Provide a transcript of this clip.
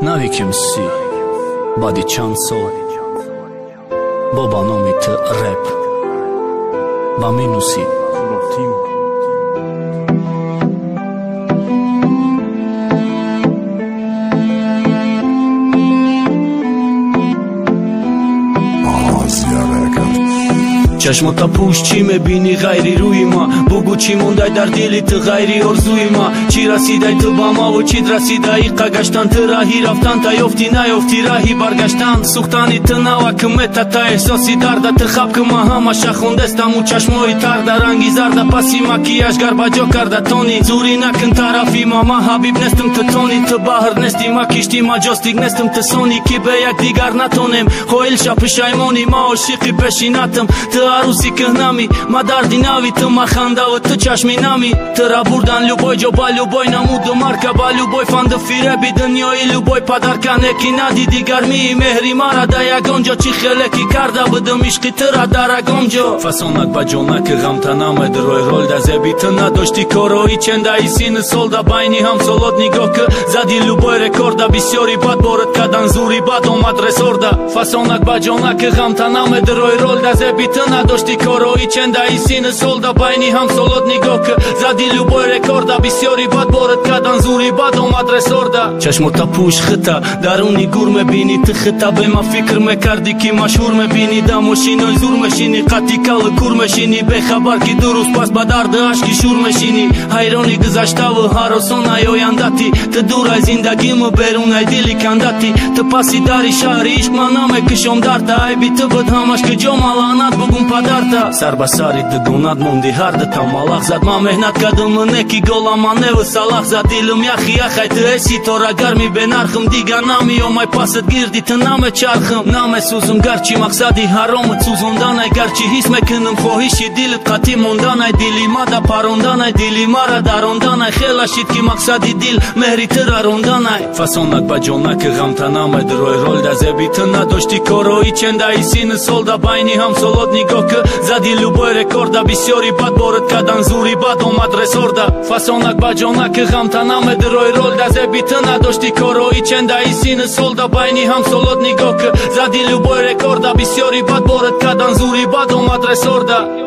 Навиким си, бади чанд сол бо барноми ты рэп ба менуси چشماتا پوش چی میبینی غیری روی ما بگو چی موندای در دلی تو غیری ارزوی ما چی رسیدای تو با ما و چی رسیدای قگشتن تو راهی رفتن تا یفتی نیفتی راهی برگشتن سوختانی تو نوا کمتا تا احساسی درد تو خواب که ما همش خوندستم و چشمای تر در رنگی زرد پسی مکیاژ گربجا کرده تونی زوری نکن طرفی ما حبیب نستم تو تونی تو بحر نستی ما کشتی ما جاستیگ نستم تو سونی کی به یک دیگر نتونم خویل شا پشایمونی ما عاشقی پشیناتم تو عروسی کهنامی ما دردی ناوی تو ما خنده و تو چشمی نامی تو را بردن لوبای جو با لوبای نمود و مرکه با لوبای فند فیره بی دنیای لوبای پدر کنه کی ندیدی گرمی مهری مرا دا یگانجا چی خلکی کرده بدم عشقی تو را در اگانجا فسانک با جانک غمتنامه دروی رول دا زبی تو نداشتی کاروی چنده ای سین سال دا بینی هم سالات نگاه که زدی لوبای رکورد بسیاری بد بارد کدن زوری بد آمد رسورده فسانک با جانک غمتنامه دروی رول دا زبی تو نداشتی کاروی چنده ای سین سال دا بینی هم سالات نگاه که زدی لوبای رکورد بسیاری بد بارد کدن زوری بد آمد رسورده چشماتا پوش خطا درونی گور میبینی تو خطا به ما فکر میکردی که مشهور میبینی دا ماشینای زور میشینی قطی کل کور میشینی به خبر که درست پس با درد عشقی شور میشینی حیرانی گذشته و هراسانای آیندتی تو دور از زندگیم و بیرونای دلی کندتی تو پسی داری شهر عشق من نمیکشم درد ای بی تو بود همش که جا ملانت بگم پدرتا سر به سری دگونت موندی هر دتا مالخ زد ما مهنت کردم نکی گلم نو صلاح زد دلم یخی یخی تو اسی تو را گرمی به نرخم دیگر نمیام ای پست گیردی تو نمیچرخم نمیسوزم گرچی مقصدی حرامت سوزوندن ای گرچی حس میکنم خواهشی دلت قطعی موندن ای دلی ما دا پروندن ای دلی ما را دراندن ای خیلی شد که مقصدی دل مهری تو را روندن ای فسانک با جانک غمتنامه دروی رول دا زبی تو نداشتی کاروی چنده ای سین سال دا بینی هم سالات نگاه که زدی لوبای رکورد بسیاری بد بارد کدن زوری بد آمد رسورده فسانک با جانک غمتنامه دروی رول دا زبی تو نداشتی کاروی چنده ای سین سال دا بینی هم سالات نگاه که زدی لوبای رکورد بسیاری بد بارد کدن زوری بد آمد رسورده